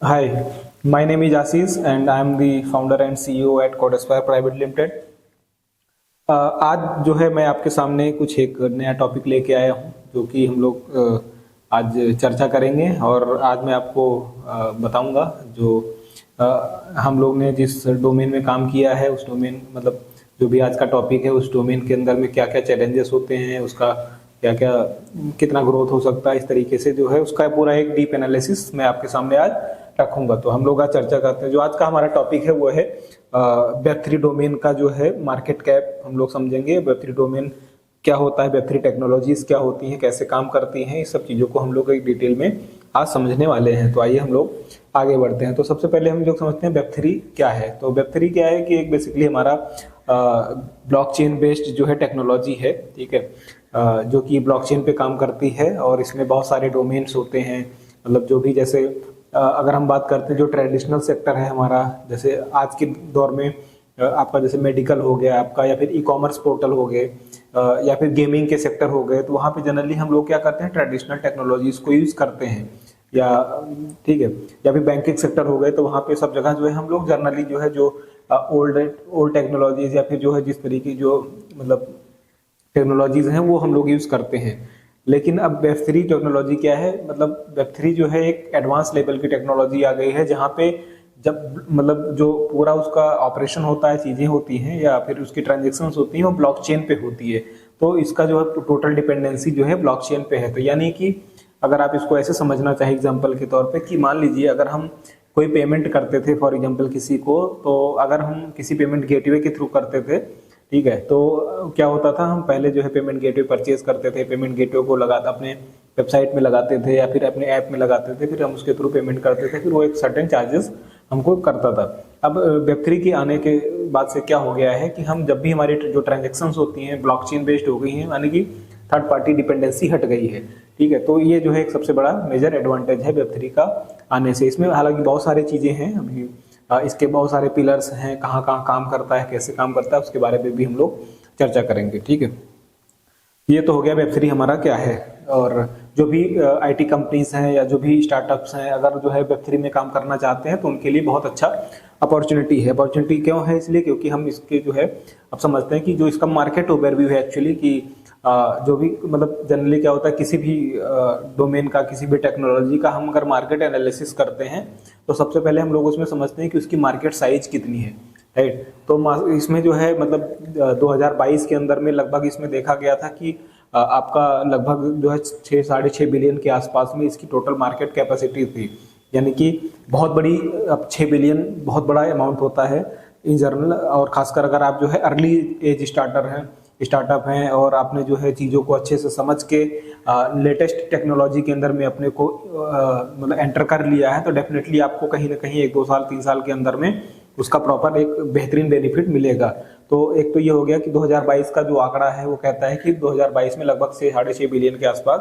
Hi, my name is Assis and I am the founder and CEO at Codaspire Private Limited. आज जो है मैं आपके सामने कुछ एक नया टॉपिक लेके आया हूँ जो कि हम लोग आज चर्चा करेंगे और आज मैं आपको बताऊंगा जो हम लोग ने जिस डोमेन में काम किया है उस डोमेन मतलब जो भी आज का टॉपिक है उस डोमेन के अंदर में क्या क्या चैलेंजेस होते हैं, उसका क्या क्या कितना ग्रोथ हो सकता है, इस तरीके से जो है उसका पूरा एक डीप एनालिसिस मैं आपके सामने आज रखूंगा। तो हम लोग आज चर्चा करते हैं। जो आज का हमारा टॉपिक है वो है वेब3 डोमेन का जो है मार्केट कैप हम लोग समझेंगे। वेब3 डोमेन क्या होता है, वेब3 टेक्नोलॉजीज क्या होती हैं, कैसे काम करती हैं, इस सब चीज़ों को हम लोग एक डिटेल में आज समझने वाले हैं। तो आइए हम लोग आगे बढ़ते हैं। तो सबसे पहले हम लोग समझते हैं वेब3 क्या है। तो वेब3 क्या है कि एक बेसिकली हमारा ब्लॉकचेन बेस्ड जो है टेक्नोलॉजी है, ठीक है, जो कि ब्लॉकचेन पे काम करती है और इसमें बहुत सारे डोमेन्स होते हैं। मतलब जो भी जैसे अगर हम बात करते हैं जो ट्रेडिशनल सेक्टर है हमारा, जैसे आज के दौर में आपका जैसे मेडिकल हो गया आपका, या फिर ई कॉमर्स पोर्टल हो गए, या फिर गेमिंग के सेक्टर हो गए, तो वहाँ पे जनरली हम लोग क्या करते हैं, ट्रेडिशनल टेक्नोलॉजीज को यूज़ करते हैं। या ठीक है, या फिर बैंकिंग सेक्टर हो गए, तो वहाँ पे सब जगह जो है हम लोग जनरली जो है जो ओल्ड टेक्नोलॉजीज या फिर जो है जिस तरीके जो मतलब टेक्नोलॉजीज हैं वो हम लोग यूज़ करते हैं। लेकिन अब वेब3 टेक्नोलॉजी क्या है, मतलब वेब3 जो है एक एडवांस लेवल की टेक्नोलॉजी आ गई है जहाँ पे जब मतलब जो पूरा उसका ऑपरेशन होता है, चीज़ें होती हैं या फिर उसकी ट्रांजेक्शन्स होती हैं वो ब्लॉकचेन पे होती है। तो इसका जो है टोटल डिपेंडेंसी जो है ब्लॉकचेन पे है। तो यानी कि अगर आप इसको ऐसे समझना चाहें एग्जाम्पल के तौर पे कि मान लीजिए अगर हम कोई पेमेंट करते थे फॉर एग्जाम्पल किसी को, तो अगर हम किसी पेमेंट गेटवे के थ्रू करते थे, ठीक है, तो क्या होता था, हम पहले जो है पेमेंट गेटवे परचेज करते थे, पेमेंट गेटवे को लगाते अपने वेबसाइट में लगाते थे या फिर अपने ऐप में लगाते थे, फिर हम उसके थ्रू पेमेंट करते थे, फिर वो एक सर्टेन चार्जेस हमको करता था। अब वेब3 के आने के बाद से क्या हो गया है कि हम जब भी हमारी जो ट्रांजेक्शन्स होती हैं ब्लॉकचेन बेस्ड हो गई हैं, यानी कि थर्ड पार्टी डिपेंडेंसी हट गई है, ठीक है। तो ये जो है एक सबसे बड़ा मेजर एडवांटेज है वेब3 का आने से। इसमें हालांकि बहुत सारी चीज़ें हैं, अभी इसके बहुत सारे पिलर्स हैं, कहाँ कहाँ काम करता है, कैसे काम करता है, उसके बारे में भी हम लोग चर्चा करेंगे, ठीक है। ये तो हो गया वेब3 हमारा क्या है। और जो भी आईटी कंपनीज हैं या जो भी स्टार्टअप्स हैं, अगर जो है वेब3 में काम करना चाहते हैं तो उनके लिए बहुत अच्छा अपॉर्चुनिटी है। अपॉर्चुनिटी क्यों है, इसलिए क्योंकि हम इसके जो है अब समझते हैं कि जो इसका मार्केट ओवरव्यू है एक्चुअली कि जो भी मतलब जनरली क्या होता है, किसी भी डोमेन का, किसी भी टेक्नोलॉजी का हम अगर मार्केट एनालिसिस करते हैं तो सबसे पहले हम लोग उसमें समझते हैं कि उसकी मार्केट साइज कितनी है, राइट। तो इसमें जो है मतलब 2022 के अंदर में लगभग इसमें देखा गया था कि आपका लगभग जो है 6-6.5 बिलियन के आसपास में इसकी टोटल मार्केट कैपेसिटी थी। यानी कि बहुत बड़ी, अब 6 बिलियन बहुत बड़ा अमाउंट होता है इन जनरल, और खासकर अगर आप जो है अर्ली एज स्टार्टअप हैं और आपने जो है चीज़ों को अच्छे से समझ के लेटेस्ट टेक्नोलॉजी के अंदर में अपने को मतलब एंटर कर लिया है, तो डेफिनेटली आपको कहीं ना कहीं 1-2 साल 3 साल के अंदर में उसका प्रॉपर एक बेहतरीन बेनिफिट मिलेगा। तो एक तो ये हो गया कि 2022 का जो आंकड़ा है वो कहता है कि 2022 में लगभग 6-6.5 बिलियन के आसपास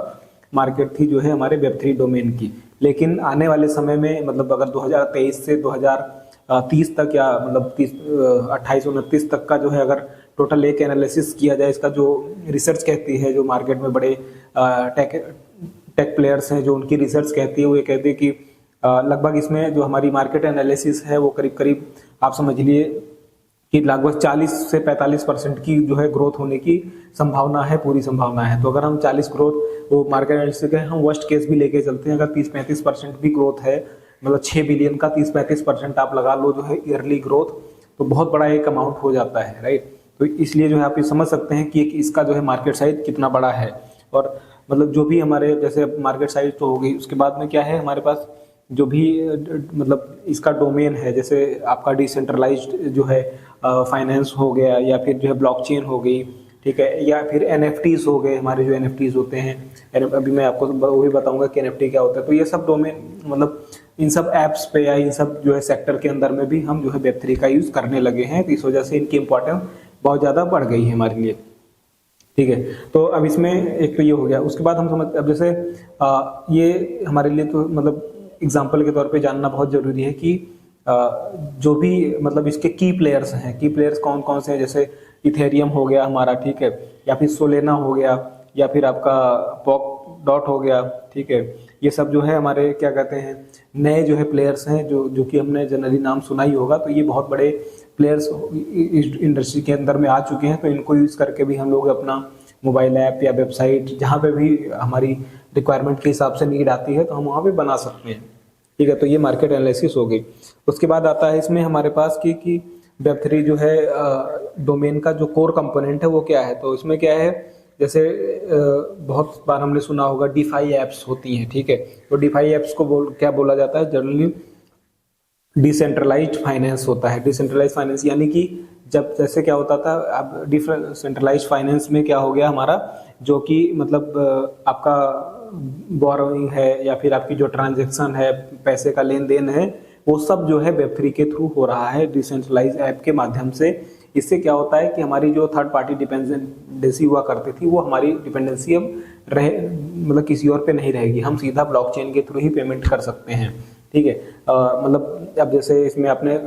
मार्केट थी जो है हमारे वेब3 डोमेन की। लेकिन आने वाले समय में मतलब अगर 2023 से 2030 तक या मतलब 28-29 तक का जो है अगर टोटल एक एनालिसिस किया जाए, इसका जो रिसर्च कहती है, जो मार्केट में बड़े टेक प्लेयर्स हैं जो उनकी रिसर्च कहती है, वो ये कहती है कि लगभग इसमें जो हमारी मार्केट एनालिसिस है वो करीब करीब आप समझ लिए कि लगभग 40 से 45% की जो है ग्रोथ होने की संभावना है, पूरी संभावना है। तो अगर हम 40 ग्रोथ वो मार्केट एनालिसिस के हम वर्स्ट केस भी लेके चलते हैं, अगर 30-35% भी ग्रोथ है, मतलब 6 बिलियन का 30-35% आप लगा लो जो है ईयरली ग्रोथ, तो बहुत बड़ा एक अमाउंट हो जाता है, राइट। तो इसलिए जो है आप ये समझ सकते हैं कि इसका जो है मार्केट साइज कितना बड़ा है। और मतलब जो भी हमारे जैसे मार्केट साइज तो हो गई, उसके बाद में क्या है हमारे पास जो भी मतलब इसका डोमेन है, जैसे आपका डिसेंट्रलाइज्ड जो है फाइनेंस हो गया, या फिर जो है ब्लॉकचेन हो गई, ठीक है, या फिर एनएफटीज हो गए, हमारे जो एनएफटीज होते हैं, अभी मैं आपको वो भी बताऊंगा कि एनएफटी क्या होता है। तो ये सब डोमेन मतलब इन सब ऐप्स पे या इन सब जो है सेक्टर के अंदर में भी हम जो है वेब3 का यूज करने लगे हैं, तो इस वजह से इनकी इंपॉर्टेंस बहुत ज़्यादा बढ़ गई है हमारे लिए, ठीक है। तो अब इसमें एक तो ये हो गया। उसके बाद हम समझ, अब जैसे ये हमारे लिए तो मतलब एग्जाम्पल के तौर पे जानना बहुत जरूरी है कि जो भी मतलब इसके की प्लेयर्स हैं, की प्लेयर्स कौन कौन से हैं, जैसे इथेरियम हो गया हमारा, ठीक है, या फिर सोलेना हो गया, या फिर आपका पॉप डॉट हो गया, ठीक है, ये सब जो है हमारे क्या कहते हैं नए जो है प्लेयर्स हैं जो कि हमने जनरली नाम सुना ही होगा। तो ये बहुत बड़े प्लेयर्स इस इंडस्ट्री के अंदर में आ चुके हैं। तो इनको यूज़ करके भी हम लोग अपना मोबाइल ऐप या वेबसाइट जहाँ पे भी हमारी रिक्वायरमेंट के हिसाब से नीड आती है तो हम वहाँ पे बना सकते हैं, ठीक है। तो ये मार्केट एनालिसिस हो गई। उसके बाद आता है इसमें हमारे पास कि वेब3 जो है डोमेन का जो कोर कंपोनेंट है वो क्या है। तो इसमें क्या है, जैसे बहुत बार हमने सुना होगा डीफाई एप्स होती हैं, ठीक है। तो डीफाई एप्स को क्या बोला जाता है, जनरली डिसेंट्रलाइज्ड फाइनेंस होता है। डिसेंट्रलाइज्ड फाइनेंस यानी कि जब जैसे क्या होता था, अब डिसेंट्रलाइज्ड फाइनेंस में क्या हो गया हमारा, जो कि मतलब आपका बोरोइंग है या फिर आपकी जो ट्रांजैक्शन है, पैसे का लेन देन है, वो सब जो है वेब3 के थ्रू हो रहा है, डिसेंट्रलाइज्ड ऐप के माध्यम से। इससे क्या होता है कि हमारी जो थर्ड पार्टी डिपेंडेंसी हुआ करती थी वो हमारी डिपेंडेंसी अब मतलब किसी और पे नहीं रहेगी। हम सीधा ब्लॉकचेन के थ्रू ही पेमेंट कर सकते हैं, ठीक है। मतलब अब जैसे इसमें आपने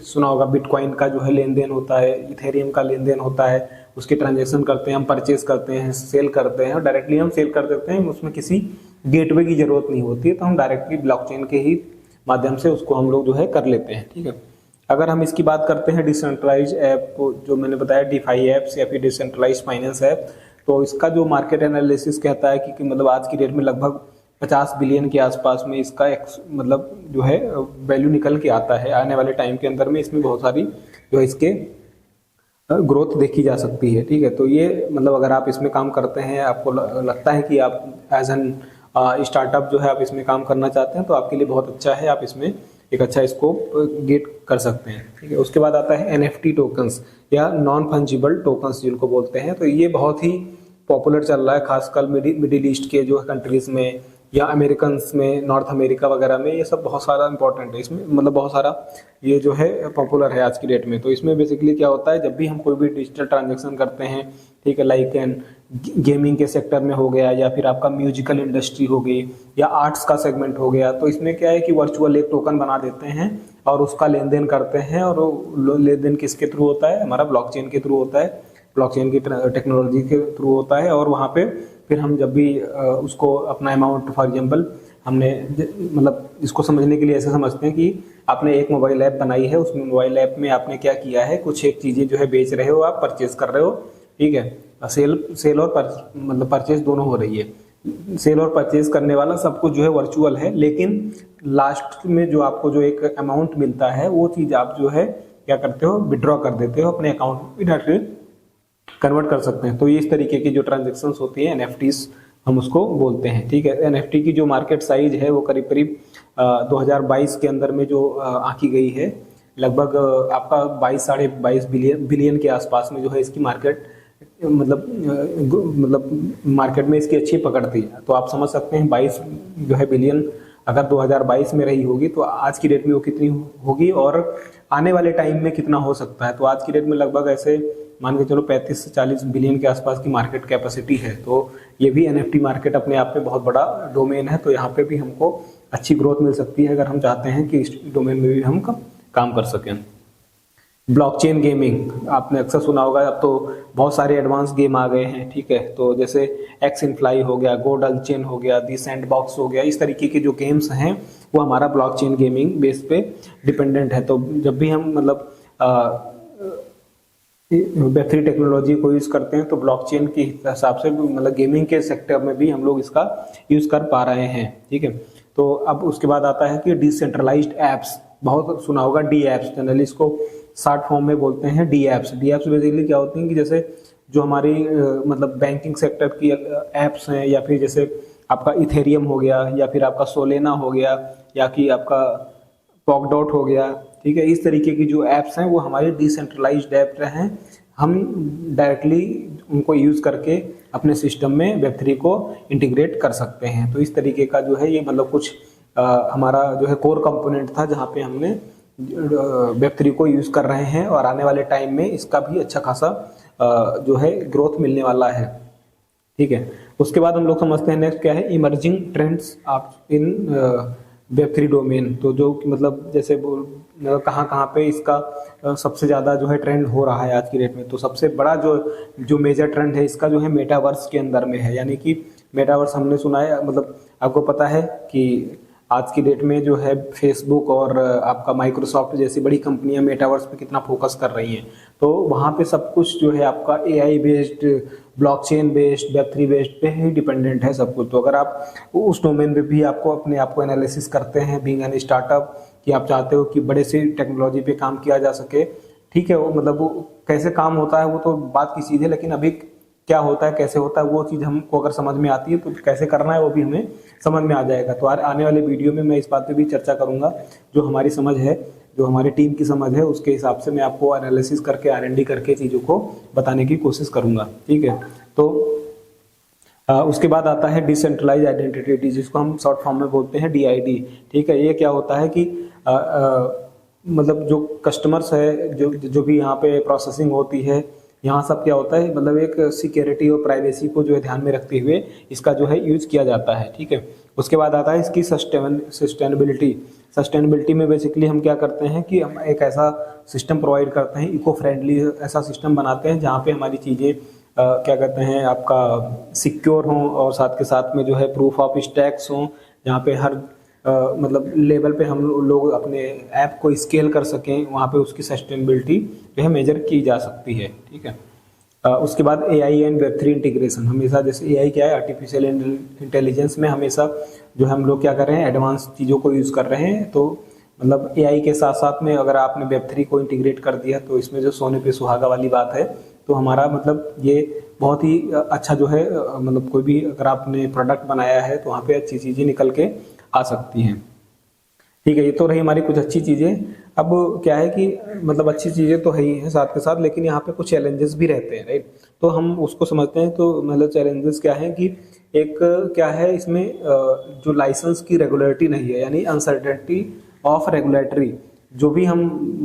सुना होगा बिटकॉइन का जो है लेन देन होता है, इथेरियम का लेन देन होता है, उसके ट्रांजेक्शन करते हैं, हम परचेज करते हैं, सेल करते हैं और डायरेक्टली हम सेल कर देते हैं, उसमें किसी गेटवे की जरूरत नहीं होती है। तो हम डायरेक्टली ब्लॉकचेन के ही माध्यम से उसको हम लोग जो है कर लेते हैं, ठीक है। अगर हम इसकी बात करते हैं डिसेंट्रलाइज ऐप, जो मैंने बताया डीफाई एप्स या फिर डिसेंट्रलाइज फाइनेंस ऐप, तो इसका जो मार्केट एनालिसिस कहता है कि मतलब आज की डेट में लगभग 50 बिलियन के आसपास में इसका मतलब जो है वैल्यू निकल के आता है। आने वाले टाइम के अंदर में इसमें बहुत सारी जो है इसके ग्रोथ देखी जा सकती है, ठीक है। तो ये मतलब अगर आप इसमें काम करते हैं, आपको लगता है कि आप एज एन स्टार्टअप जो है आप इसमें काम करना चाहते हैं, तो आपके लिए बहुत अच्छा है, आप इसमें एक अच्छा स्कोप गेट कर सकते हैं, ठीक है। उसके बाद आता है NFT टोकन्स या नॉन फंजिबल टोकन्स जिनको बोलते हैं। तो ये बहुत ही पॉपुलर चल रहा है, खासकर मिडिल ईस्ट के जो कंट्रीज में या अमेरिकन्स में, नॉर्थ अमेरिका वगैरह में, ये सब बहुत सारा इंपॉर्टेंट है इसमें, मतलब बहुत सारा ये जो है पॉपुलर है आज की डेट में। तो इसमें बेसिकली क्या होता है, जब भी हम कोई भी डिजिटल ट्रांजेक्शन करते हैं, ठीक है, लाइक एन गेमिंग के सेक्टर में हो गया या फिर आपका म्यूजिकल इंडस्ट्री हो गई या आर्ट्स का सेगमेंट हो गया, तो इसमें क्या है कि वर्चुअल एक टोकन बना देते हैं और उसका लेन देन करते हैं। और लेन देन किसके थ्रू होता है, हमारा ब्लॉकचेन के थ्रू होता है, ब्लॉकचेन की टेक्नोलॉजी के थ्रू होता है। और वहाँ पे फिर हम जब भी उसको अपना अमाउंट, फॉर एग्जांपल हमने मतलब इसको समझने के लिए ऐसे समझते हैं कि आपने एक मोबाइल ऐप बनाई है, उस मोबाइल ऐप में आपने क्या किया है, कुछ एक चीज़ें जो है बेच रहे हो, आप परचेज कर रहे हो, ठीक है। सेल और मतलब परचेज दोनों हो रही है। सेल और परचेज करने वाला सब कुछ जो है वर्चुअल है, लेकिन लास्ट में जो आपको जो एक अमाउंट मिलता है वो चीज़ आप जो है क्या करते हो, विड्रॉ कर देते हो अपने अकाउंट में, डायरेक्टली कन्वर्ट कर सकते हैं। तो ये इस तरीके की जो ट्रांजेक्शन्स होती हैं NFTs हम उसको बोलते हैं, ठीक है। NFT की जो मार्केट साइज है वो करीब करीब 2022 के अंदर में जो आंकी गई है, लगभग आपका 22 साढ़े 22 बिलियन के आसपास में जो है इसकी मार्केट मतलब मार्केट में इसकी अच्छी पकड़ थी। तो आप समझ सकते हैं 22 जो है बिलियन अगर 2022 में रही होगी तो आज की डेट में वो कितनी होगी और आने वाले टाइम में कितना हो सकता है। तो आज की डेट में लगभग ऐसे मान के चलो 35 से 40 बिलियन के आसपास की मार्केट कैपेसिटी है। तो ये भी NFT मार्केट अपने आप में बहुत बड़ा डोमेन है। तो यहाँ पे भी हमको अच्छी ग्रोथ मिल सकती है अगर हम चाहते हैं कि इस डोमेन में भी हम काम कर सकें। ब्लॉकचेन गेमिंग आपने अक्सर सुना होगा, अब तो बहुत सारे एडवांस गेम आ गए हैं, ठीक है। तो जैसे एक्स इन फ्लाई हो गया, गोडल चेन हो गया, दी सैंडबॉक्स हो गया, इस तरीके के जो गेम्स हैं वो हमारा ब्लॉकचेन गेमिंग बेस पे डिपेंडेंट है। तो जब भी हम मतलब Web3 टेक्नोलॉजी को यूज करते हैं तो ब्लॉकचेन के हिसाब से मतलब गेमिंग के सेक्टर में भी हम लोग इसका यूज कर पा रहे हैं, ठीक है। तो अब उसके बाद आता है कि डिसेंट्रलाइज्ड एप्स, बहुत सुना होगा डी एप्स, जनरली इसको शॉर्ट फॉर्म में बोलते हैं D apps. D apps basically क्या होती हैं कि जैसे जो हमारी मतलब बैंकिंग सेक्टर की एप्स हैं, या फिर जैसे आपका इथेरियम हो गया, या फिर आपका सोलेना हो गया, या कि आपका पॉकडॉट हो गया, ठीक है। इस तरीके की जो एप्स हैं वो हमारे डिसेंट्रलाइज्ड ऐप हैं। हम डायरेक्टली उनको यूज करके अपने सिस्टम में Web3 को इंटीग्रेट कर सकते हैं। तो इस तरीके का जो है ये मतलब कुछ हमारा जो है कोर कंपोनेंट था जहाँ पे हमने Web3 को यूज कर रहे हैं और आने वाले टाइम में इसका भी अच्छा खासा जो है ग्रोथ मिलने वाला है, ठीक है। उसके बाद हम लोग समझते हैं नेक्स्ट क्या है, इमर्जिंग ट्रेंड्स आप इन Web3 डोमेन। तो जो मतलब जैसे कहाँ कहाँ पे इसका सबसे ज़्यादा जो है ट्रेंड हो रहा है आज की डेट में, तो सबसे बड़ा जो मेजर ट्रेंड है इसका जो है मेटावर्स के अंदर में है। यानी कि मेटावर्स हमने सुना है, मतलब आपको पता है कि आज की डेट में जो है फेसबुक और आपका माइक्रोसॉफ्ट जैसी बड़ी कंपनियां मेटावर्स पे कितना फोकस कर रही हैं। तो वहाँ पे सब कुछ जो है आपका AI based, blockchain based, Web3 based पे ही डिपेंडेंट है सब कुछ। तो अगर आप उस डोमेन में भी आपको अपने आप को एनालिसिस करते हैं बीइंग एन स्टार्टअप, कि आप चाहते हो कि बड़े से टेक्नोलॉजी पे काम किया जा सके, ठीक है, वो मतलब वो कैसे काम होता है वो तो बात की चीज़ है, लेकिन अभी क्या होता है कैसे होता है वो चीज़ हमको अगर समझ में आती है तो कैसे करना है वो भी हमें समझ में आ जाएगा। तो आने वाले वीडियो में मैं इस बात पे भी चर्चा करूंगा, जो हमारी समझ है, जो हमारी टीम की समझ है, उसके हिसाब से मैं आपको एनालिसिस करके R&D करके चीज़ों को बताने की कोशिश करूंगा, ठीक है। तो उसके बाद आता है डिसेंट्रलाइज आइडेंटिटी, जिसको हम शॉर्ट फॉर्म में बोलते हैं DID, ठीक है। ये क्या होता है कि मतलब जो कस्टमर्स है, जो भी यहाँ पे प्रोसेसिंग होती है, यहाँ सब क्या होता है, मतलब एक सिक्योरिटी और प्राइवेसी को जो है ध्यान में रखते हुए इसका जो है यूज किया जाता है, ठीक है। उसके बाद आता है इसकी सस्टेनेबिलिटी में बेसिकली हम क्या करते हैं कि हम एक ऐसा सिस्टम प्रोवाइड करते हैं, इको फ्रेंडली ऐसा सिस्टम बनाते हैं जहाँ पे हमारी चीज़ें क्या कहते हैं आपका सिक्योर हों, और साथ के साथ में जो है प्रूफ ऑफ स्टैक्स हों, जहाँ पे हर मतलब लेवल पे हम लोग अपने ऐप को स्केल कर सकें, वहाँ पे उसकी सस्टेनेबिलिटी जो है मेजर की जा सकती है, ठीक है। उसके बाद AI एंड Web3 इंटीग्रेशन, हमेशा जैसे AI क्या है, आर्टिफिशियल इंटेलिजेंस में हमेशा जो हम लोग क्या कर रहे हैं, एडवांस चीज़ों को यूज़ कर रहे हैं। तो मतलब AI के साथ साथ में अगर आपने Web3 को इंटीग्रेट कर दिया तो इसमें जो सोने पे सुहागा वाली बात है, तो हमारा मतलब ये बहुत ही अच्छा जो है, मतलब कोई भी अगर आपने प्रोडक्ट बनाया है तो वहाँ पे अच्छी चीज़ें निकल के आ सकती हैं, ठीक है। ये तो रही हमारी कुछ अच्छी चीज़ें। अब क्या है कि मतलब अच्छी चीज़ें तो है ही हैं साथ के साथ, लेकिन यहाँ पे कुछ चैलेंजेस भी रहते हैं, राइट। तो हम उसको समझते हैं। तो मतलब चैलेंजेस क्या है कि एक क्या है इसमें जो लाइसेंस की रेगुलरिटी नहीं है, यानी अनसर्टेनिटी ऑफ रेगुलेटरी, जो भी हम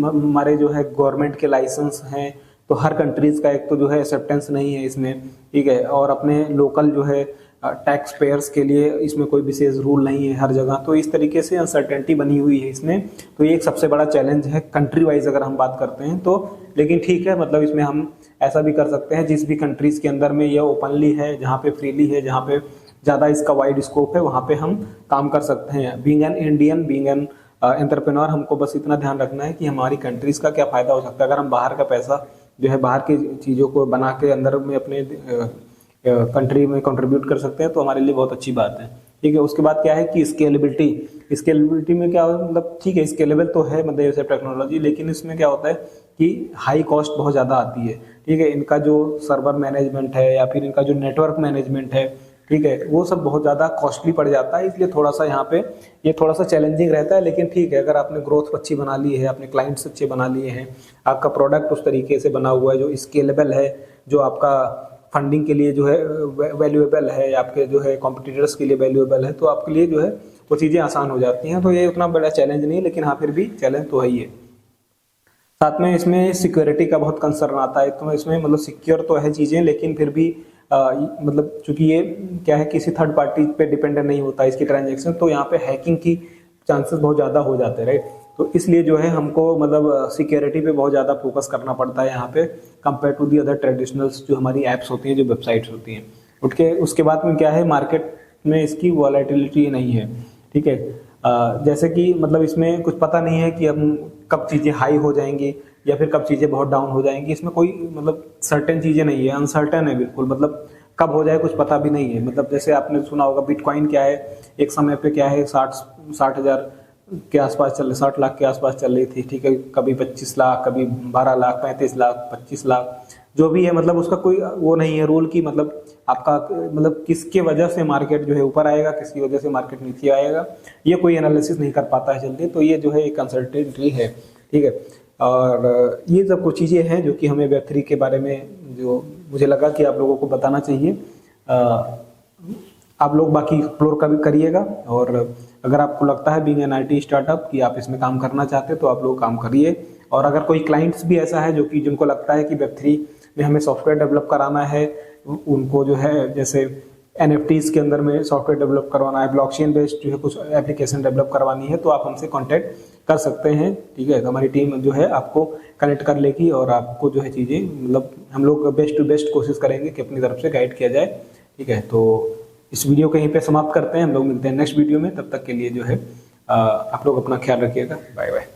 हमारे जो है गवर्नमेंट के लाइसेंस हैं, तो हर कंट्रीज़ का एक तो जो है एक्सेप्टेंस नहीं है इसमें, ठीक है। और अपने लोकल जो है टैक्स पेयर्स के लिए इसमें कोई विशेष रूल नहीं है हर जगह, तो इस तरीके से अनसर्टेनिटी बनी हुई है इसमें। तो ये एक सबसे बड़ा चैलेंज है कंट्री वाइज अगर हम बात करते हैं तो। लेकिन ठीक है, मतलब इसमें हम ऐसा भी कर सकते हैं, जिस भी कंट्रीज़ के अंदर में ये ओपनली है, जहाँ पे फ्रीली है, जहाँ पे ज़्यादा इसका वाइड स्कोप है, वहाँ पे हम काम कर सकते हैं। Being an Indian, being an entrepreneur, हमको बस इतना ध्यान रखना है कि हमारी कंट्रीज़ का क्या फ़ायदा हो सकता है अगर हम बाहर का पैसा जो है, बाहर की चीज़ों को बना के अंदर में अपने कंट्री में कंट्रीब्यूट कर सकते हैं, तो हमारे लिए बहुत अच्छी बात है, ठीक है। उसके बाद क्या है कि स्केलेबिलिटी में क्या है, मतलब ठीक है स्केलेबल तो है मतलब जैसे टेक्नोलॉजी, लेकिन इसमें क्या होता है कि हाई कॉस्ट बहुत ज़्यादा आती है, ठीक है। इनका जो सर्वर मैनेजमेंट है या फिर इनका जो नेटवर्क मैनेजमेंट है, ठीक है, वो सब बहुत ज़्यादा कॉस्टली पड़ जाता है। इसलिए थोड़ा सा यहाँ पे ये थोड़ा सा चैलेंजिंग रहता है। लेकिन ठीक है, अगर आपने ग्रोथ अच्छी बना ली है, अपने क्लाइंट्स अच्छे बना लिए हैं, आपका प्रोडक्ट उस तरीके से बना हुआ है जो स्केलेबल है, जो आपका फंडिंग के लिए जो है वैल्यूएबल है, आपके जो है कॉम्पिटिटर्स के लिए वैल्यूएबल है, तो आपके लिए जो है वो चीज़ें आसान हो जाती हैं। तो ये उतना बड़ा चैलेंज नहीं है, लेकिन हाँ फिर भी चैलेंज तो है ही है। साथ में इसमें सिक्योरिटी का बहुत कंसर्न आता है। तो इसमें मतलब सिक्योर तो है चीज़ें, लेकिन फिर भी मतलब चूंकि ये क्या है किसी थर्ड पार्टी पे डिपेंडेंट नहीं होता इसकी ट्रांजैक्शन, तो यहाँ पे हैकिंग की चांसेस बहुत ज़्यादा हो जाते हैं, राइट। तो इसलिए जो है हमको मतलब सिक्योरिटी पे बहुत ज़्यादा फोकस करना पड़ता है यहाँ पे, compare to the other traditionals जो हमारी ऐप्स होती हैं, जो वेबसाइट्स होती हैं। उसके बाद में क्या है, मार्केट में इसकी वॉलेटिलिटी नहीं है, ठीक है। जैसे कि मतलब इसमें कुछ पता नहीं है कि हम कब चीज़ें हाई हो जाएंगी या फिर कब चीज़ें बहुत डाउन हो जाएंगी। इसमें कोई मतलब सर्टेन चीज़ें नहीं है, अनसर्टेन है बिल्कुल, मतलब कब हो जाए कुछ पता भी नहीं है। मतलब जैसे आपने सुना होगा बिटकॉइन क्या है, एक समय पे क्या है 60 हज़ार के आसपास चल रही, 60 लाख के आसपास चल रही थी, ठीक है। कभी 25 लाख, कभी 12 लाख, 35 लाख, 25 लाख, जो भी है, मतलब उसका कोई वो नहीं है रूल की, मतलब आपका मतलब किसके वजह से मार्केट जो है ऊपर आएगा, किसकी वजह से मार्केट नीचे आएगा, ये कोई एनालिसिस नहीं कर पाता है जल्दी। तो ये जो है एक अनसर्टेनिटी है, ठीक है। और ये सब कुछ चीज़ें हैं जो कि हमें Web3 के बारे में जो मुझे लगा कि आप लोगों को बताना चाहिए। आप लोग बाकी एक्सप्लोर का भी करिएगा, और अगर आपको लगता है बीइंग एन IT स्टार्टअप कि आप इसमें काम करना चाहते हैं तो आप लोग काम करिए। और अगर कोई क्लाइंट्स भी ऐसा है जो कि जिनको लगता है कि Web3 में हमें सॉफ्टवेयर डेवलप कराना है, उनको जो है जैसे NFTs के अंदर में सॉफ्टवेयर डेवलप करवाना है, ब्लॉकचेन बेस्ड जो है कुछ एप्लीकेशन डेवलप करवानी है, तो आप हमसे कॉन्टैक्ट कर सकते हैं, ठीक है। तो हमारी टीम जो है आपको कनेक्ट कर लेगी और आपको जो है चीज़ें मतलब हम लोग बेस्ट टू बेस्ट कोशिश करेंगे कि अपनी तरफ से गाइड किया जाए, ठीक है। तो इस वीडियो को यहीं पे समाप्त करते हैं। हम लोग मिलते हैं नेक्स्ट वीडियो में, तब तक के लिए जो है आप लोग अपना ख्याल रखिएगा। Bye bye.